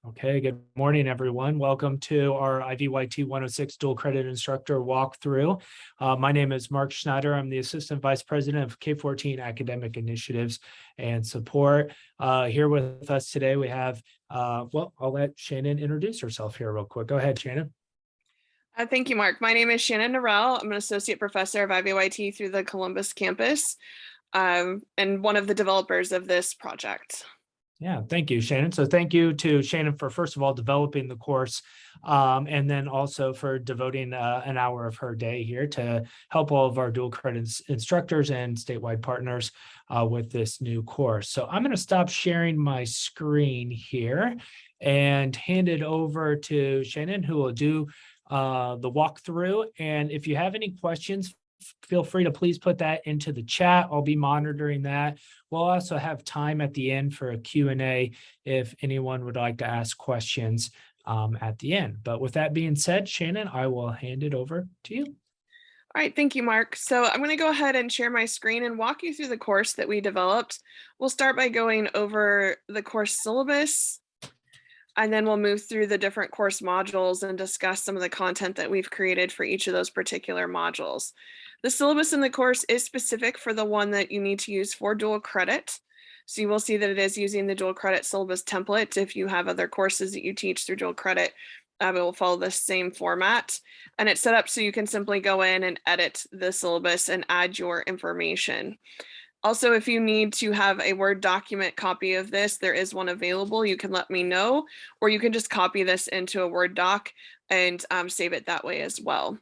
Okay, good morning, everyone. Welcome to our IVYT 106 dual credit instructor walkthrough. My name is Mark Schneider. I'm the Assistant Vice President of K-14 Academic Initiatives and Support. Here with us today, we have, I'll let Shannon introduce herself here real quick. Go ahead, Shannon. Thank you, Mark. My name is Shannon Norrell. I'm an associate professor of IVYT through the Columbus campus and one of the developers of this project. Yeah, thank you, Shannon. So thank you to Shannon for, first of all, developing the course, and then also for devoting an hour of her day here to help all of our dual credits instructors and statewide partners with this new course. So I'm going to stop sharing my screen here and hand it over to Shannon, who will do the walkthrough. And if you have any questions, feel free to please put that into the chat. I'll be monitoring that. We'll also have time at the end for a Q&A if anyone would like to ask questions at the end. But with that being said, Shannon, I will hand it over to you. All right, thank you, Mark. So I'm going to go ahead and share my screen and walk you through the course that we developed. We'll start by going over the course syllabus, and then we'll move through the different course modules and discuss some of the content that we've created for each of those particular modules. The syllabus in the course is specific for the one that you need to use for dual credit. So you will see that it is using the dual credit syllabus template. If you have other courses that you teach through dual credit, it will follow the same format. And it's set up so you can simply go in and edit the syllabus and add your information. Also, if you need to have a Word document copy of this, there is one available. You can let me know, or you can just copy this into a Word doc and save it that way as well.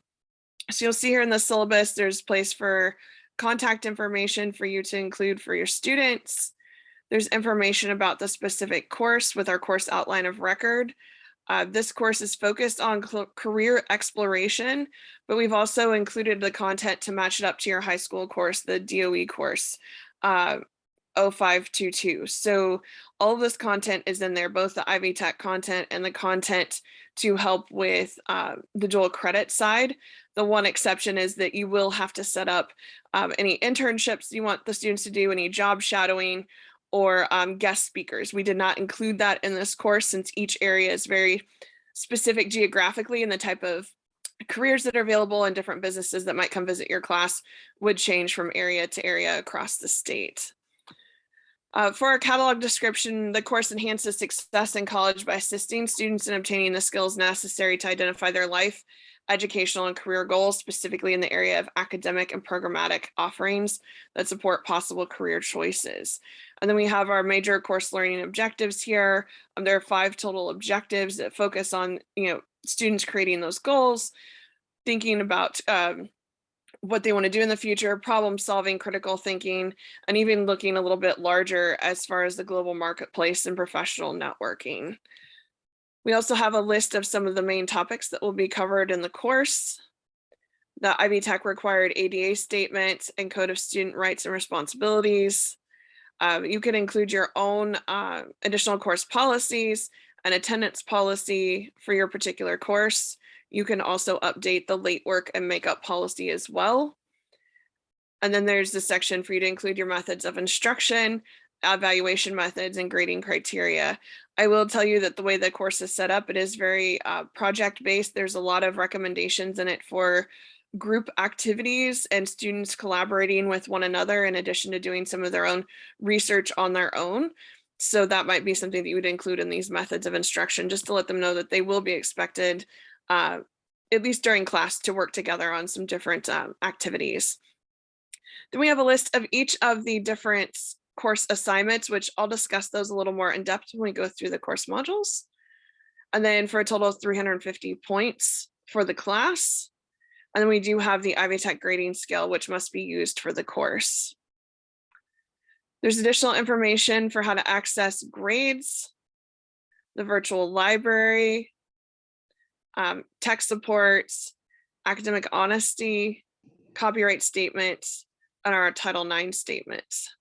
So you'll see here in the syllabus, there's place for contact information for you to include for your students. There's information about the specific course with our course outline of record. This course is focused on career exploration, but we've also included the content to match it up to your high school course, the DOE course, 0522. So all of this content is in there, both the IVTech content and the content to help with the dual credit side. The one exception is that you will have to set up any internships you want the students to do, any job shadowing, or guest speakers. We did not include that in this course since each area is very specific geographically, and the type of careers that are available and different businesses that might come visit your class would change from area to area across the state. For our catalog description, the course enhances success in college by assisting students in obtaining the skills necessary to identify their life, educational, and career goals, specifically in the area of academic and programmatic offerings that support possible career choices. And then we have our major course learning objectives here. There are 5 total objectives that focus on, students creating those goals, thinking about what they want to do in the future, problem solving, critical thinking, and even looking a little bit larger as far as the global marketplace and professional networking. We also have a list of some of the main topics that will be covered in the course. The IVTech required ADA statement and Code of Student Rights and Responsibilities. You can include your own additional course policies, an attendance policy for your particular course. You can also update the late work and makeup policy as well. And then there's the section for you to include your methods of instruction, evaluation methods, and grading criteria. I will tell you that the way the course is set up, it is very project-based. There's a lot of recommendations in it for group activities and students collaborating with one another in addition to doing some of their own research on their own. So that might be something that you would include in these methods of instruction, just to let them know that they will be expected, at least during class, to work together on some different activities. Then we have a list of each of the different course assignments, which I'll discuss those a little more in depth when we go through the course modules. And then for a total of 350 points for the class. And then we do have the IVTech grading scale, which must be used for the course. There's additional information for how to access grades, the virtual library, tech support, academic honesty, copyright statements, and our Title IX statements.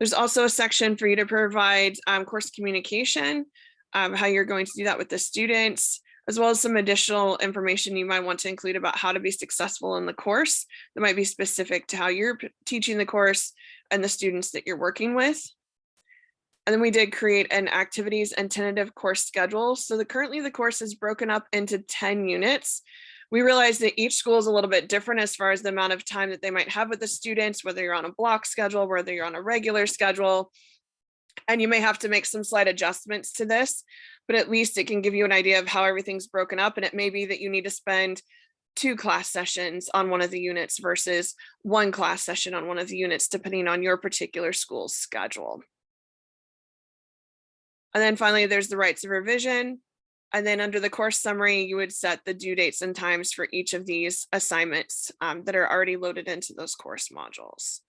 There's also a section for you to provide course communication, how you're going to do that with the students, as well as some additional information you might want to include about how to be successful in the course that might be specific to how you're teaching the course and the students that you're working with. And then we did create an activities and tentative course schedule. So currently the course is broken up into 10 units. We realize that each school is a little bit different as far as the amount of time that they might have with the students, whether you're on a block schedule, whether you're on a regular schedule. And you may have to make some slight adjustments to this, but at least it can give you an idea of how everything's broken up. And it may be that you need to spend 2 class sessions on one of the units versus 1 class session on one of the units, depending on your particular school's schedule. And then finally, there's the rights of revision. And then under the course summary, you would set the due dates and times for each of these assignments that are already loaded into those course modules.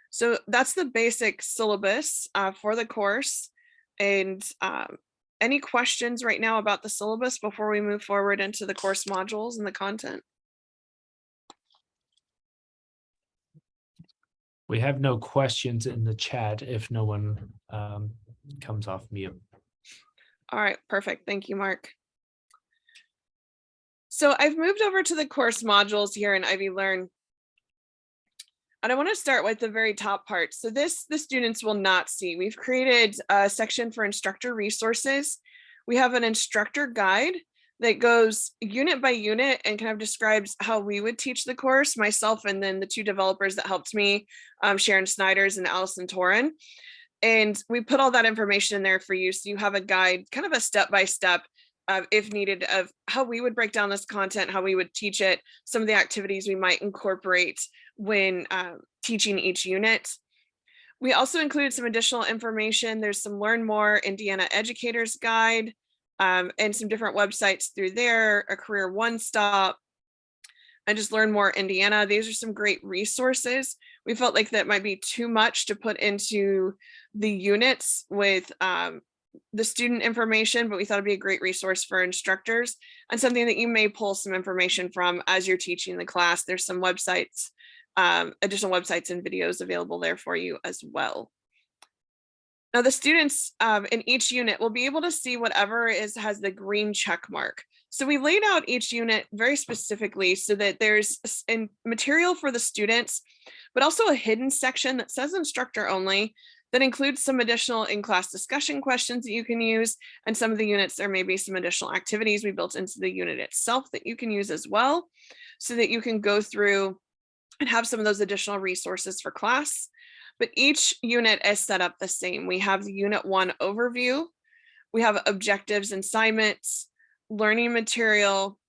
So that's the basic syllabus for the course. And any questions right now about the syllabus before we move forward into the course modules and the content? We have no questions in the chat if no one comes off mute. All right, perfect. Thank you, Mark. So I've moved over to the course modules here in Ivy Learn. And I want to start with the very top part. So this the students will not see. We've created a section for Instructor Resources. We have an instructor guide that goes unit by unit and kind of describes how we would teach the course, myself and then the 2 developers that helped me, Sharon Snyders and Allison Torin. And we put all that information in there for you. So you have a guide, kind of a step-by-step, if needed, of how we would break down this content, how we would teach it, some of the activities we might incorporate when teaching each unit. We also included some additional information. There's some Learn More Indiana Educators Guide and some different websites through there, a Career One Stop, and just Learn More Indiana. These are some great resources. We felt like that might be too much to put into the units with the student information, but we thought it'd be a great resource for instructors and something that you may pull some information from as you're teaching the class. There's some websites, additional websites and videos available there for you as well. Now the students in each unit will be able to see whatever has the green check mark. So we laid out each unit very specifically so that there's material for the students, but also a hidden section that says Instructor Only that includes some additional in-class discussion questions that you can use. And some of the units, there may be some additional activities we built into the unit itself that you can use as well, so that you can go through and have some of those additional resources for class. But each unit is set up the same. We have the Unit 1 overview. We have objectives and assignments, learning material,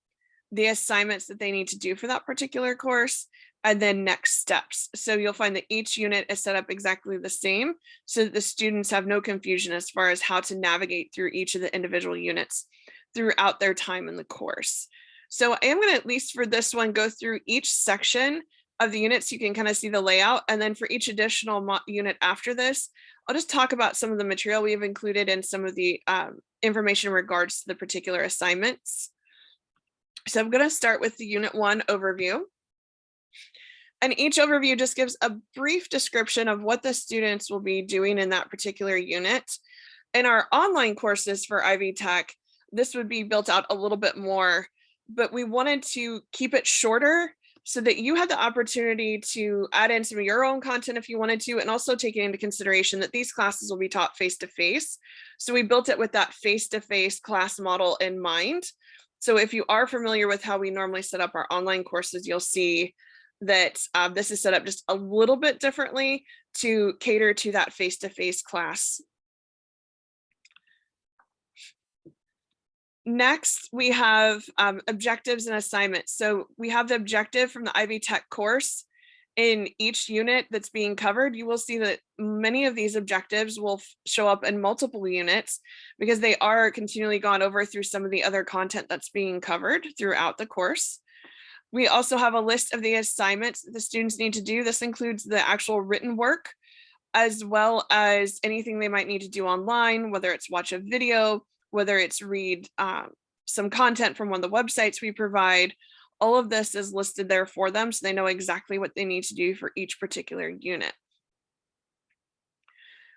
the assignments that they need to do for that particular course, and then next steps. So you'll find that each unit is set up exactly the same so that the students have no confusion as far as how to navigate through each of the individual units throughout their time in the course. So I am going to, at least for this one, go through each section of the units. You can kind of see the layout. And then for each additional unit after this, I'll just talk about some of the material we have included and some of the information in regards to the particular assignments. So I'm going to start with the Unit 1 overview. And each overview just gives a brief description of what the students will be doing in that particular unit. In our online courses for Ivy Tech, this would be built out a little bit more, but we wanted to keep it shorter so that you had the opportunity to add in some of your own content if you wanted to, and also taking into consideration that these classes will be taught face-to-face. So we built it with that face-to-face class model in mind. So if you are familiar with how we normally set up our online courses, you'll see that this is set up just a little bit differently to cater to that face-to-face class. Next, we have objectives and assignments. So we have the objective from the Ivy Tech course in each unit that's being covered. You will see that many of these objectives will show up in multiple units because they are continually gone over through some of the other content that's being covered throughout the course. We also have a list of the assignments that the students need to do. This includes the actual written work, as well as anything they might need to do online, whether it's watch a video, whether it's read some content from one of the websites we provide. All of this is listed there for them so they know exactly what they need to do for each particular unit.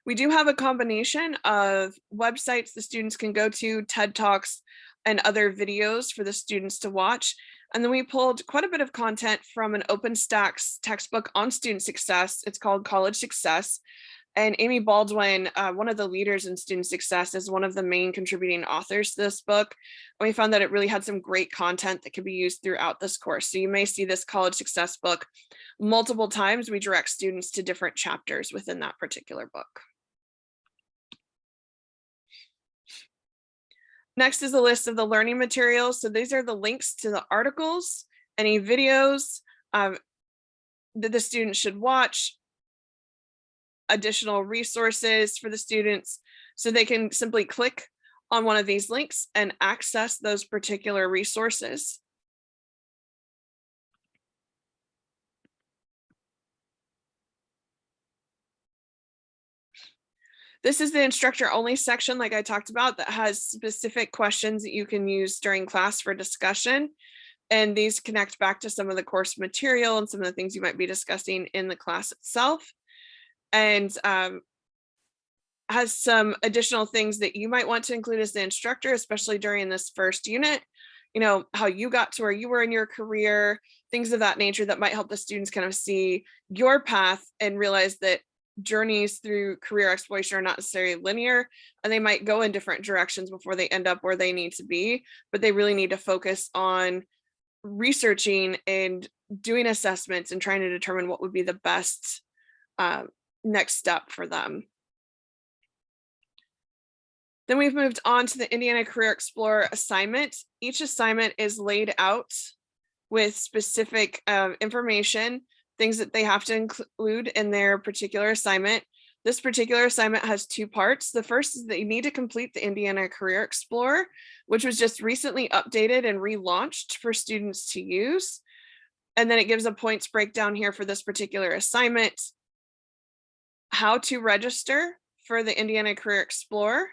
We do have a combination of websites the students can go to, TED Talks, and other videos for the students to watch. And then we pulled quite a bit of content from an OpenStax textbook on student success. It's called College Success. And Amy Baldwin, one of the leaders in student success, is one of the main contributing authors to this book. And we found that it really had some great content that could be used throughout this course. So you may see this college success book multiple times. We direct students to different chapters within that particular book. Next is a list of the learning materials. So these are the links to the articles, any videos that the student should watch, additional resources for the students, so they can simply click on one of these links and access those particular resources. This is the instructor only section, like I talked about, that has specific questions that you can use during class for discussion. And these connect back to some of the course material and some of the things you might be discussing in the class itself. And has some additional things that you might want to include as the instructor, especially during this first unit. You know, how you got to where you were in your career, things of that nature that might help the students kind of see your path and realize that journeys through career exploration are not necessarily linear, and they might go in different directions before they end up where they need to be, but they really need to focus on researching and doing assessments and trying to determine what would be the best next step for them. Then we've moved on to the Indiana Career Explorer assignment. Each assignment is laid out with specific information, things that they have to include in their particular assignment. This particular assignment has two parts. The first is that you need to complete the Indiana Career Explorer, which was just recently updated and relaunched for students to use. And then it gives a points breakdown here for this particular assignment, how to register for the Indiana Career Explorer,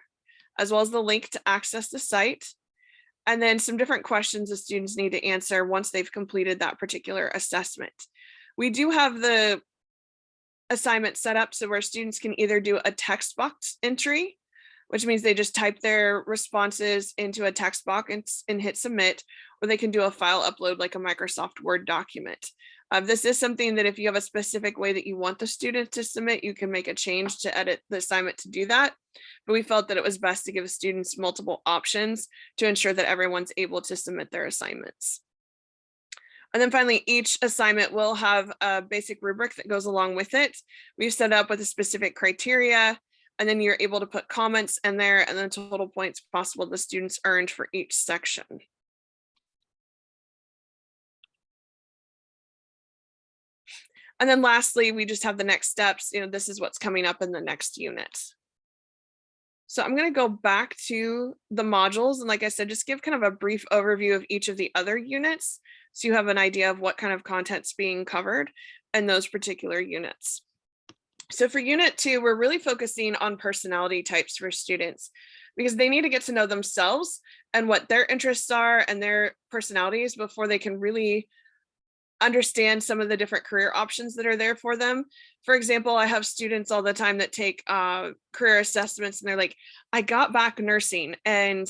as well as the link to access the site, and then some different questions the students need to answer once they've completed that particular assessment. We do have the assignment set up so where students can either do a text box entry, which means they just type their responses into a text box and hit submit, or they can do a file upload like a Microsoft Word document. This is something that if you have a specific way that you want the student to submit, you can make a change to edit the assignment to do that. But we felt that it was best to give students multiple options to ensure that everyone's able to submit their assignments. And then finally, each assignment will have a basic rubric that goes along with it. We've set up with a specific criteria, and then you're able to put comments in there and then total points possible the students earned for each section. And then lastly, we just have the next steps. You know, this is what's coming up in the next unit. So I'm going to go back to the modules. And like I said, just give kind of a brief overview of each of the other units, so you have an idea of what kind of content's being covered in those particular units. So for unit 2, we're really focusing on personality types for students, because they need to get to know themselves and what their interests are and their personalities before they can really understand some of the different career options that are there for them. For example, I have students all the time that take career assessments and they're like, I got back nursing and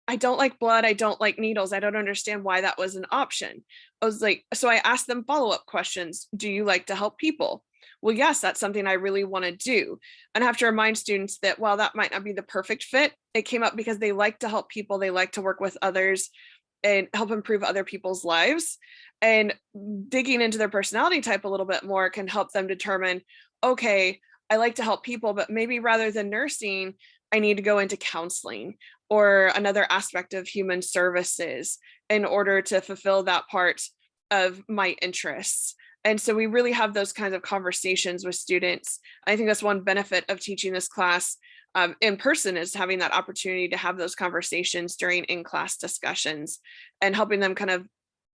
I don't like blood, I don't like needles, I don't understand why that was an option. I was like, so I asked them follow-up questions. Do you like to help people? Well, yes, that's something I really want to do. And I have to remind students that while that might not be the perfect fit, it came up because they like to help people, they like to work with others and help improve other people's lives. And digging into their personality type a little bit more can help them determine, okay, I like to help people, but maybe rather than nursing, I need to go into counseling or another aspect of human services in order to fulfill that part of my interests. And so we really have those kinds of conversations with students. I think that's one benefit of teaching this class in person, is having that opportunity to have those conversations during in-class discussions and helping them kind of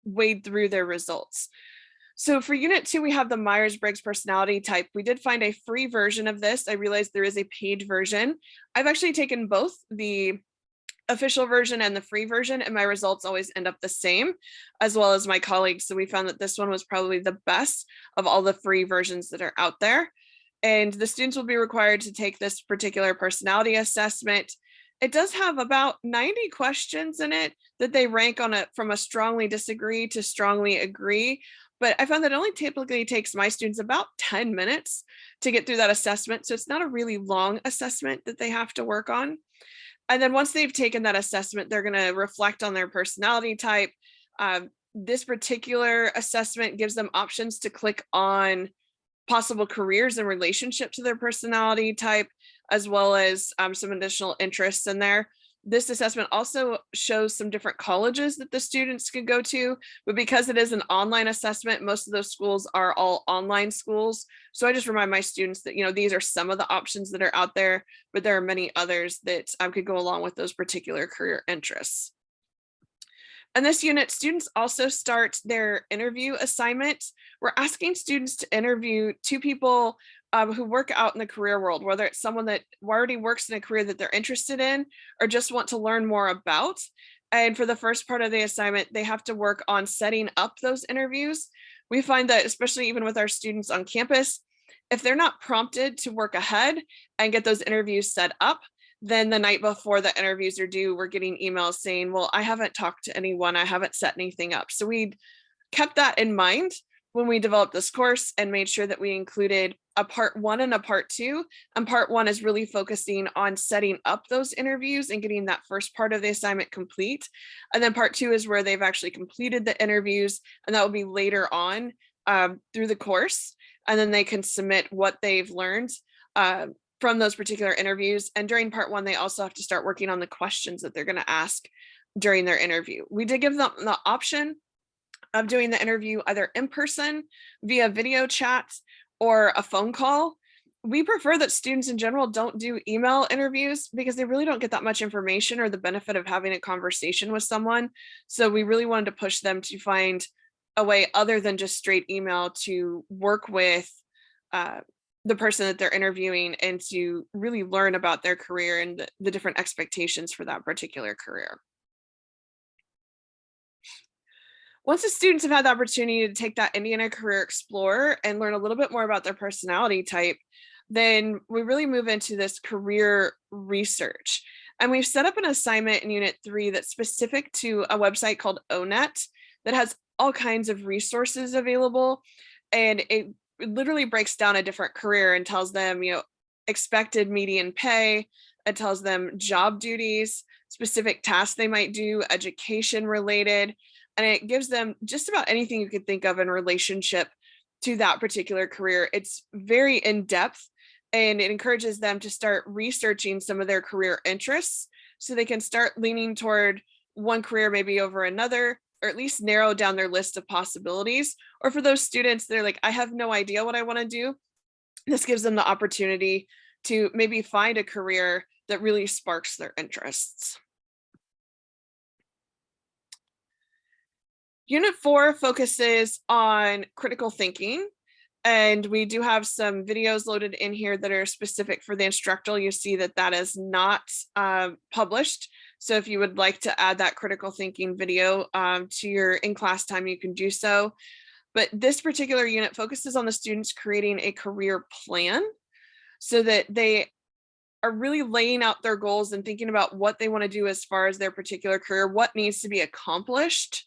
wade through their results. So for unit 2, we have the Myers-Briggs personality type. We did find a free version of this. I realized there is a paid version. I've actually taken both the official version and the free version, and my results always end up the same, as well as my colleagues. So we found that this one was probably the best of all the free versions that are out there. And the students will be required to take this particular personality assessment. It does have about 90 questions in it that they rank on it from a strongly disagree to strongly agree. But I found that it only typically takes my students about 10 minutes to get through that assessment. So it's not a really long assessment that they have to work on. And then once they've taken that assessment, they're going to reflect on their personality type. This particular assessment gives them options to click on possible careers in relationship to their personality type, as well as some additional interests in there. This assessment also shows some different colleges that the students could go to, but because it is an online assessment, most of those schools are all online schools. So I just remind my students that, these are some of the options that are out there, but there are many others that could go along with those particular career interests. In this unit, students also start their interview assignment. We're asking students to interview two people who work out in the career world, whether it's someone that already works in a career that they're interested in or just want to learn more about. And for the first part of the assignment, they have to work on setting up those interviews. We find that, especially even with our students on campus, if they're not prompted to work ahead and get those interviews set up, then the night before the interviews are due, we're getting emails saying, well, I haven't talked to anyone, I haven't set anything up. So we kept that in mind when we developed this course and made sure that we included a part 1 and a part 2. And part 1 is really focusing on setting up those interviews and getting that first part of the assignment complete. And then part 2 is where they've actually completed the interviews, and that will be later on through the course. And then they can submit what they've learned from those particular interviews. And during part 1, they also have to start working on the questions that they're going to ask during their interview. We did give them the option of doing the interview either in person, via video chat, or a phone call. We prefer that students in general don't do email interviews because they really don't get that much information or the benefit of having a conversation with someone. So we really wanted to push them to find a way other than just straight email to work with the person that they're interviewing and to really learn about their career and the different expectations for that particular career. Once the students have had the opportunity to take that Indiana Career Explorer and learn a little bit more about their personality type, then we really move into this career research. And we've set up an assignment in Unit 3 that's specific to a website called ONET that has all kinds of resources available. And it literally breaks down a different career and tells them, expected median pay. It tells them job duties, specific tasks they might do, education related. And it gives them just about anything you could think of in relationship to that particular career. It's very in-depth, and it encourages them to start researching some of their career interests so they can start leaning toward one career maybe over another, or at least narrow down their list of possibilities. Or for those students, they're like, I have no idea what I want to do. This gives them the opportunity to maybe find a career that really sparks their interests. Unit 4 focuses on critical thinking, and we do have some videos loaded in here that are specific for the instructor. You see that that is not published. So if you would like to add that critical thinking video to your in-class time, you can do so. But this particular unit focuses on the students creating a career plan so that they are really laying out their goals and thinking about what they want to do as far as their particular career, what needs to be accomplished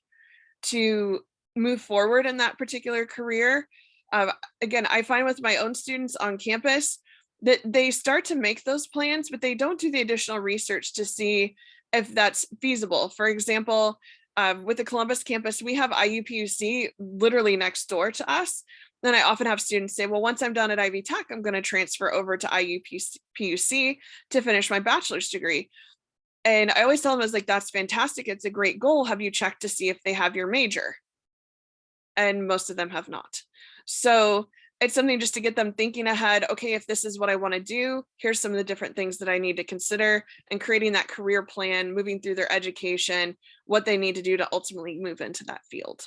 to move forward in that particular career. Again, I find with my own students on campus that they start to make those plans, but they don't do the additional research to see if that's feasible. For example, with the Columbus campus, we have IUPUC literally next door to us. Then I often have students say, well, once I'm done at Ivy Tech, I'm going to transfer over to IUPUC to finish my bachelor's degree. And I always tell them, I was like, that's fantastic. It's a great goal. Have you checked to see if they have your major? And most of them have not. So it's something just to get them thinking ahead. Okay, if this is what I want to do, here's some of the different things that I need to consider, and creating that career plan, moving through their education, what they need to do to ultimately move into that field.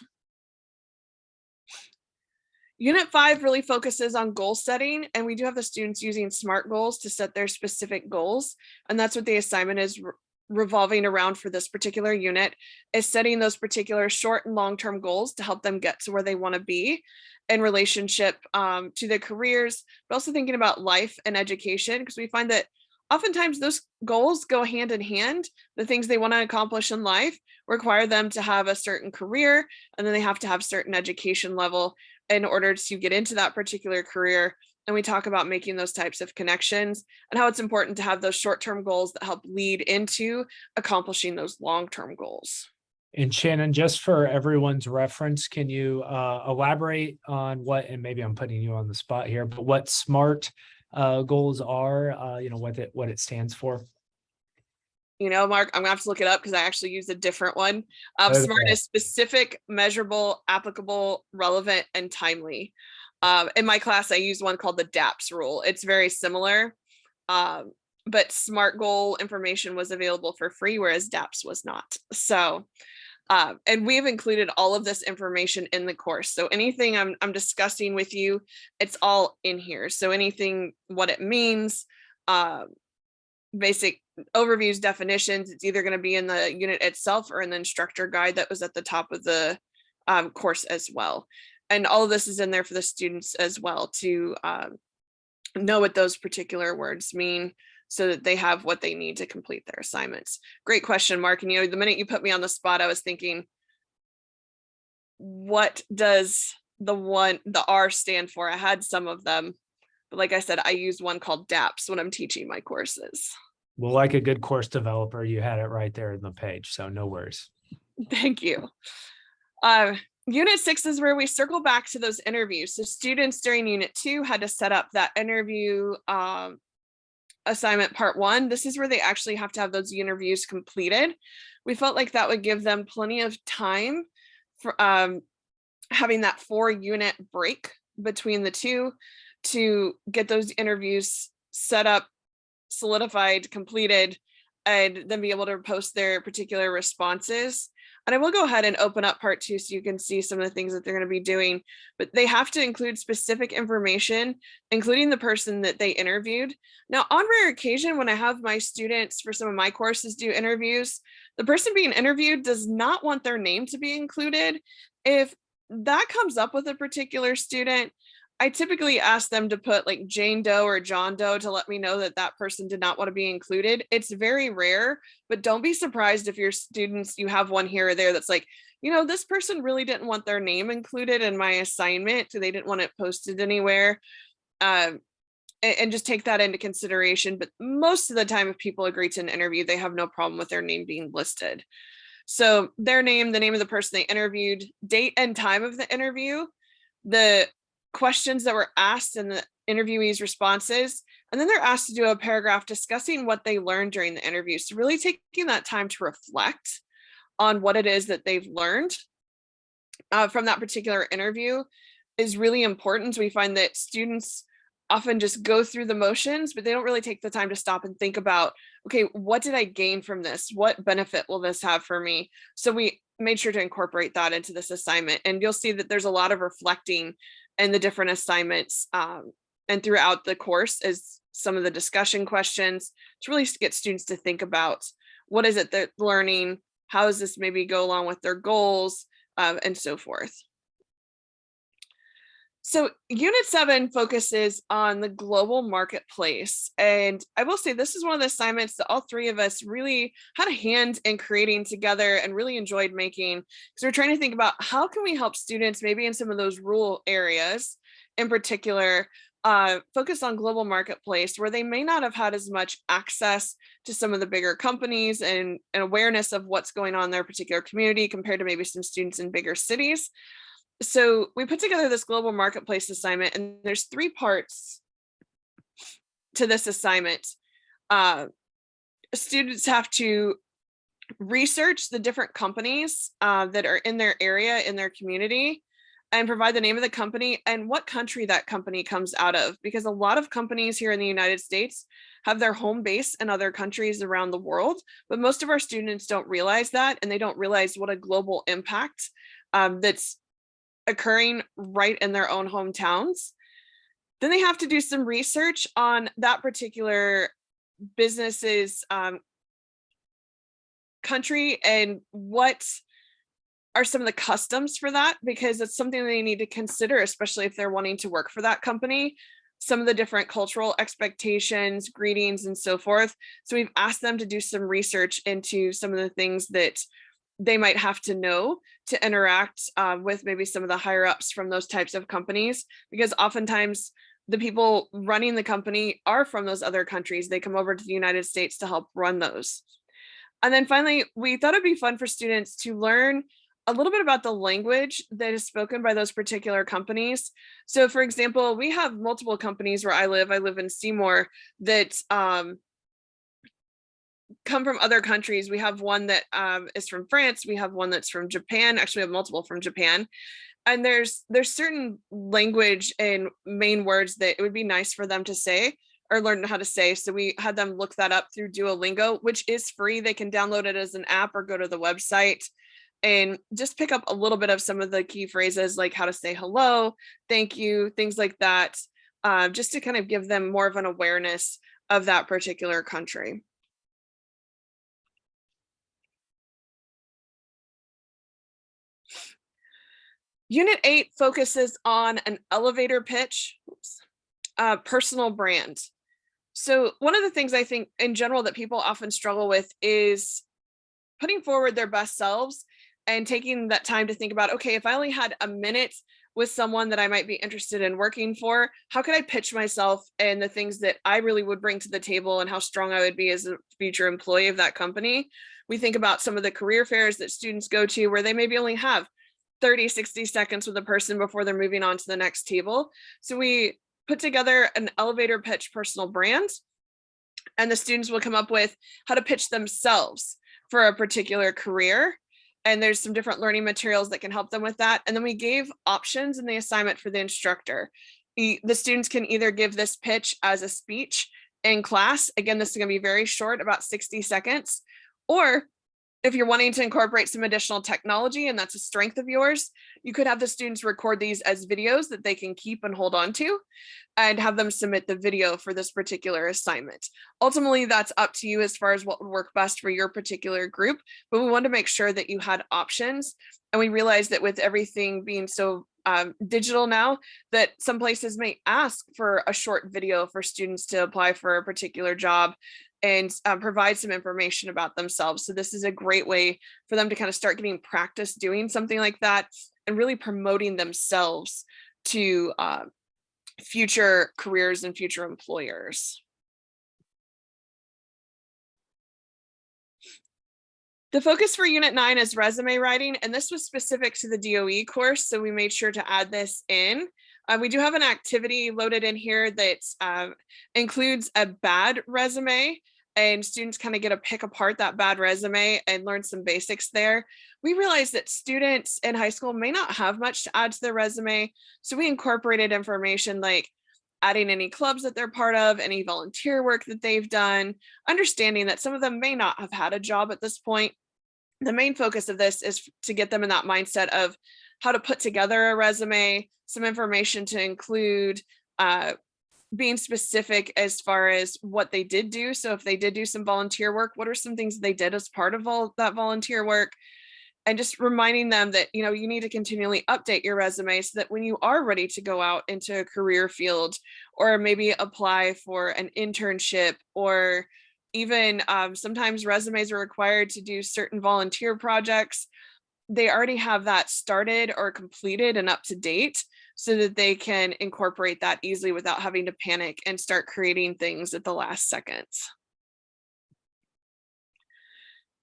Unit 5 really focuses on goal setting, and we do have the students using SMART goals to set their specific goals. And that's what the assignment is revolving around for this particular unit, is setting those particular short and long-term goals to help them get to where they want to be in relationship to their careers, but also thinking about life and education, because we find that oftentimes those goals go hand in hand. The things they want to accomplish in life require them to have a certain career, and then they have to have certain education level in order to get into that particular career. And we talk about making those types of connections and how it's important to have those short-term goals that help lead into accomplishing those long-term goals. And Shannon, just for everyone's reference, can you elaborate on what, and maybe I'm putting you on the spot here, but what SMART goals are, what it stands for? Mark, I'm gonna have to look it up because I actually use a different one. Okay. SMART is specific, measurable, applicable, relevant, and timely. In my class, I use one called the DAPS rule. It's very similar, but SMART goal information was available for free, whereas DAPS was not. So, and we've included all of this information in the course. So anything I'm discussing with you, it's all in here. So anything, what it means, basic overviews, definitions, it's either going to be in the unit itself or in the instructor guide that was at the top of the course as well. And all of this is in there for the students as well to know what those particular words mean so that they have what they need to complete their assignments. Great question, Mark. And the minute you put me on the spot, I was thinking, what does the R stand for? I had some of them, but like I said, I use one called DAPS when I'm teaching my courses. Well, like a good course developer, you had it right there in the page, so no worries. Thank you. Unit 6 is where we circle back to those interviews. So students during Unit 2 had to set up that interview assignment part 1. This is where they actually have to have those interviews completed. We felt like that would give them plenty of time for having that 4-unit break between the two to get those interviews set up, solidified, completed, and then be able to post their particular responses. And I will go ahead and open up part 2 so you can see some of the things that they're going to be doing, but they have to include specific information, including the person that they interviewed. Now, on rare occasion, when I have my students for some of my courses do interviews, the person being interviewed does not want their name to be included. If that comes up with a particular student, I typically ask them to put like Jane Doe or John Doe to let me know that that person did not want to be included. It's very rare, but don't be surprised if your students, you have one here or there that's like, this person really didn't want their name included in my assignment. They didn't want it posted anywhere. And just take that into consideration. But most of the time, if people agree to an interview, they have no problem with their name being listed. So their name, the name of the person they interviewed, date and time of the interview, the questions that were asked and the interviewees' responses, and then they're asked to do a paragraph discussing what they learned during the interview. So really taking that time to reflect on what it is that they've learned from that particular interview is really important. We find that students often just go through the motions, but they don't really take the time to stop and think about, okay, what did I gain from this? What benefit will this have for me? So we made sure to incorporate that into this assignment. And you'll see that there's a lot of reflecting in the different assignments and throughout the course is some of the discussion questions to really get students to think about what is it they're learning, how does this maybe go along with their goals, and so forth. So Unit 7 focuses on the global marketplace. And I will say this is one of the assignments that all 3 of us really had a hand in creating together and really enjoyed making, because we're trying to think about how can we help students maybe in some of those rural areas in particular, focus on global marketplace where they may not have had as much access to some of the bigger companies and awareness of what's going on in their particular community compared to maybe some students in bigger cities. So we put together this global marketplace assignment, and there's 3 parts to this assignment. Students have to research the different companies that are in their area, in their community, and provide the name of the company and what country that company comes out of, because a lot of companies here in the United States have their home base in other countries around the world, but most of our students don't realize that, and they don't realize what a global impact that's occurring right in their own hometowns. Then they have to do some research on that particular business's country and what are some of the customs for that, because it's something they need to consider, especially if they're wanting to work for that company. some of the different cultural expectations, greetings, and so forth. So we've asked them to do some research into some of the things that they might have to know to interact with maybe some of the higher ups from those types of companies, because oftentimes the people running the company are from those other countries. They come over to the United States to help run those. And then finally, we thought it'd be fun for students to learn a little bit about the language that is spoken by those particular companies. So for example, we have multiple companies where I live in Seymour, that come from other countries. We have one that is from France. We have one that's from Japan. Actually, we have multiple from Japan. And there's certain language and main words that it would be nice for them to say or learn how to say. So we had them look that up through Duolingo, which is free. They can download it as an app or go to the website and just pick up a little bit of some of the key phrases, like how to say hello, thank you, things like that, just to kind of give them more of an awareness of that particular country. Unit 8 focuses on an elevator pitch, personal brand. So one of the things I think in general that people often struggle with is putting forward their best selves and taking that time to think about, okay, if I only had a minute with someone that I might be interested in working for, how could I pitch myself and the things that I really would bring to the table and how strong I would be as a future employee of that company? We think about some of the career fairs that students go to where they maybe only have 30, 60 seconds with a person before they're moving on to the next table. So we put together an elevator pitch personal brand, and the students will come up with how to pitch themselves for a particular career. And there's some different learning materials that can help them with that. And then we gave options in the assignment for the instructor. The students can either give this pitch as a speech in class. Again, this is going to be very short, about 60 seconds. Or if you're wanting to incorporate some additional technology and that's a strength of yours, you could have the students record these as videos that they can keep and hold on to and have them submit the video for this particular assignment. Ultimately, that's up to you as far as what would work best for your particular group, but we wanted to make sure that you had options. And we realized that with everything being so digital now, that some places may ask for a short video for students to apply for a particular job and provide some information about themselves. So this is a great way for them to kind of start getting practice doing something like that and really promoting themselves to future careers and future employers. The focus for Unit 9 is resume writing, and this was specific to the DOE course, so we made sure to add this in. We do have an activity loaded in here that includes a bad resume, and students kind of get to pick apart that bad resume and learn some basics there. We realized that students in high school may not have much to add to their resume, so we incorporated information like adding any clubs that they're part of, any volunteer work that they've done, understanding that some of them may not have had a job at this point. The main focus of this is to get them in that mindset of how to put together a resume, some information to include, being specific as far as what they did do. So if they did do some volunteer work, what are some things they did as part of all that volunteer work? And just reminding them that, you know, you need to continually update your resume so that when you are ready to go out into a career field or maybe apply for an internship, or even sometimes resumes are required to do certain volunteer projects, they already have that started or completed and up to date so that they can incorporate that easily without having to panic and start creating things at the last second.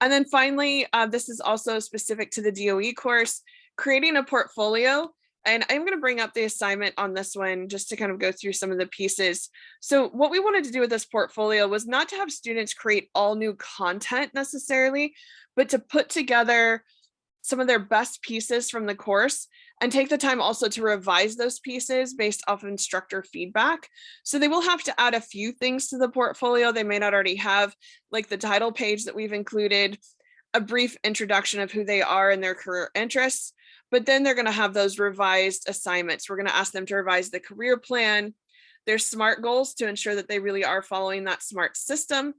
And then finally, this is also specific to the DOE course, creating a portfolio. And I'm going to bring up the assignment on this one just to kind of go through some of the pieces. So what we wanted to do with this portfolio was not to have students create all new content necessarily, but to put together some of their best pieces from the course and take the time also to revise those pieces based off of instructor feedback. So they will have to add a few things to the portfolio they may not already have, like the title page that we've included, a brief introduction of who they are and their career interests, but then they're going to have those revised assignments. We're going to ask them to revise the career plan, their SMART goals to ensure that they really are following that SMART system,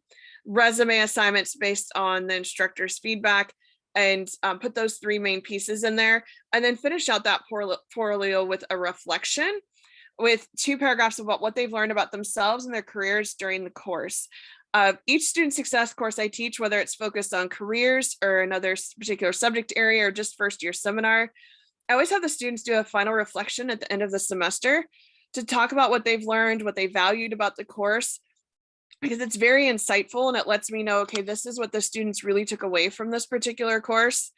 resume assignments based on the instructor's feedback, and put those three main pieces in there, and then finish out that portfolio with a reflection with 2 paragraphs about what they've learned about themselves and their careers during the course. Each student success course I teach, whether it's focused on careers or another particular subject area or just first year seminar, I always have the students do a final reflection at the end of the semester to talk about what they've learned, what they valued about the course, because it's very insightful and it lets me know, okay, this is what the students really took away from this particular course.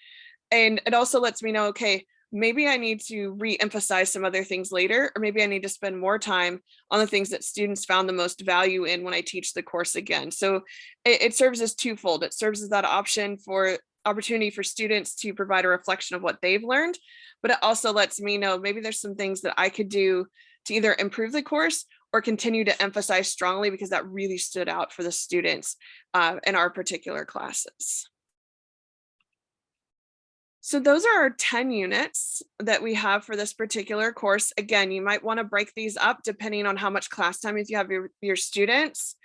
And it also lets me know, okay, maybe I need to re-emphasize some other things later, or maybe I need to spend more time on the things that students found the most value in when I teach the course again. So it serves as twofold. It serves as that opportunity for students to provide a reflection of what they've learned, but it also lets me know maybe there's some things that I could do to either improve the course or continue to emphasize strongly because that really stood out for the students in our particular classes. So those are our 10 units that we have for this particular course. Again, you might want to break these up depending on how much class time you have your students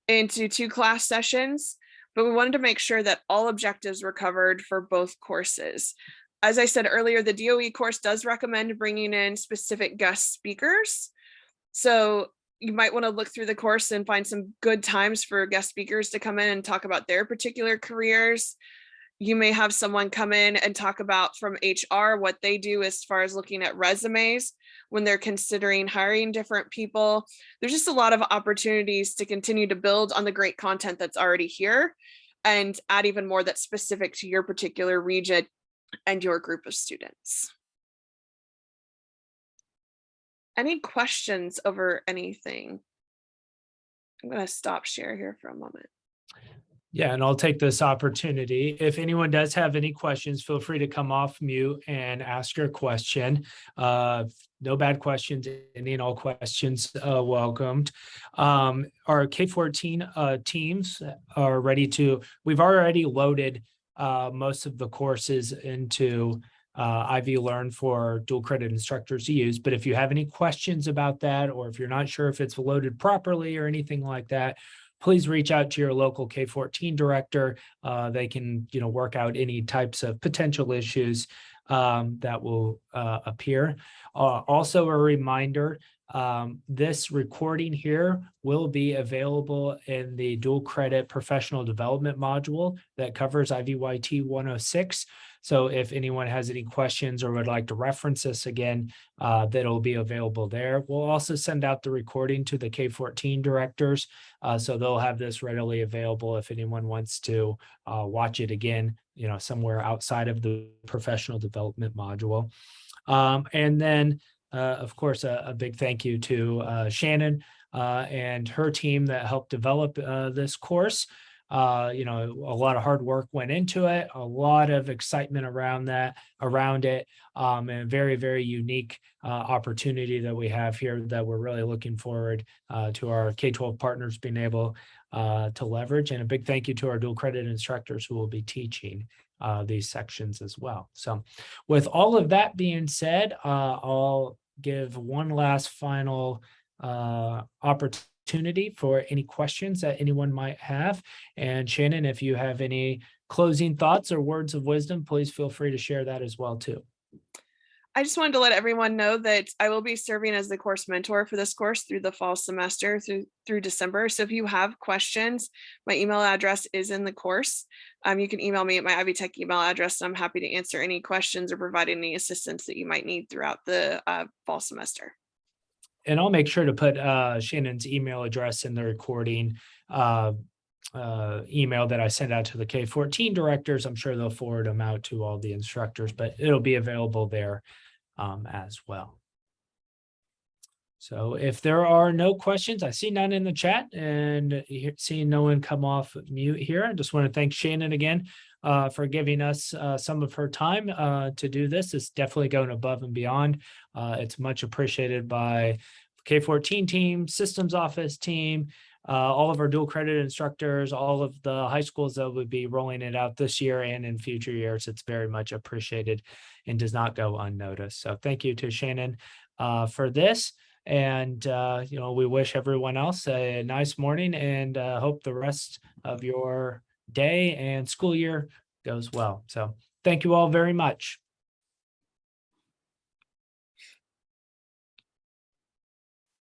into 2 class sessions, but we wanted to make sure that all objectives were covered for both courses. As I said earlier, the DOE course does recommend bringing in specific guest speakers. So you might want to look through the course and find some good times for guest speakers to come in and talk about their particular careers. You may have someone come in and talk about from HR what they do as far as looking at resumes when they're considering hiring different people. There's just a lot of opportunities to continue to build on the great content that's already here and add even more that's specific to your particular region and your group of students. Any questions over anything? I'm going to stop share here for a moment. Yeah, and I'll take this opportunity. If anyone does have any questions, feel free to come off mute and ask your question. No bad questions, any and all questions welcomed. Our K-14 teams are ready to, we've already loaded most of the courses into IV Learn for dual credit instructors to use. But if you have any questions about that, or if you're not sure if it's loaded properly or anything like that, please reach out to your local K-14 director. They can, work out any types of potential issues that will appear. Also a reminder, this recording here will be available in the dual credit professional development module that covers IVYT 106. So if anyone has any questions or would like to reference this again, that'll be available there. We'll also send out the recording to the K-14 directors, so they'll have this readily available if anyone wants to watch it again, somewhere outside of the professional development module. And then, of course, a big thank you to Shannon and her team that helped develop this course. A lot of hard work went into it, a lot of excitement around it, and a very, very unique opportunity that we have here that we're really looking forward to our K-12 partners being able to leverage. And a big thank you to our dual credit instructors who will be teaching these sections as well. So with all of that being said, I'll give one last final opportunity for any questions that anyone might have. And Shannon, if you have any closing thoughts or words of wisdom, please feel free to share that as well too. I just wanted to let everyone know that I will be serving as the course mentor for this course through the fall semester through December. So if you have questions, my email address is in the course. You can email me at my IVTech email address. And I'm happy to answer any questions or provide any assistance that you might need throughout the fall semester. And I'll make sure to put Shannon's email address in the recording email that I send out to the K-14 directors. I'm sure they'll forward them out to all the instructors, but it'll be available there as well. So if there are no questions, I see none in the chat and seeing no one come off mute here. I just want to thank Shannon again for giving us some of her time to do this. It's definitely going above and beyond. It's much appreciated by K-14 team, systems office team, all of our dual credit instructors, all of the high schools that would be rolling it out this year and in future years. It's very much appreciated and does not go unnoticed. So thank you to Shannon for this. And, we wish everyone else a nice morning and hope the rest of your day and school year goes well. So thank you all very much.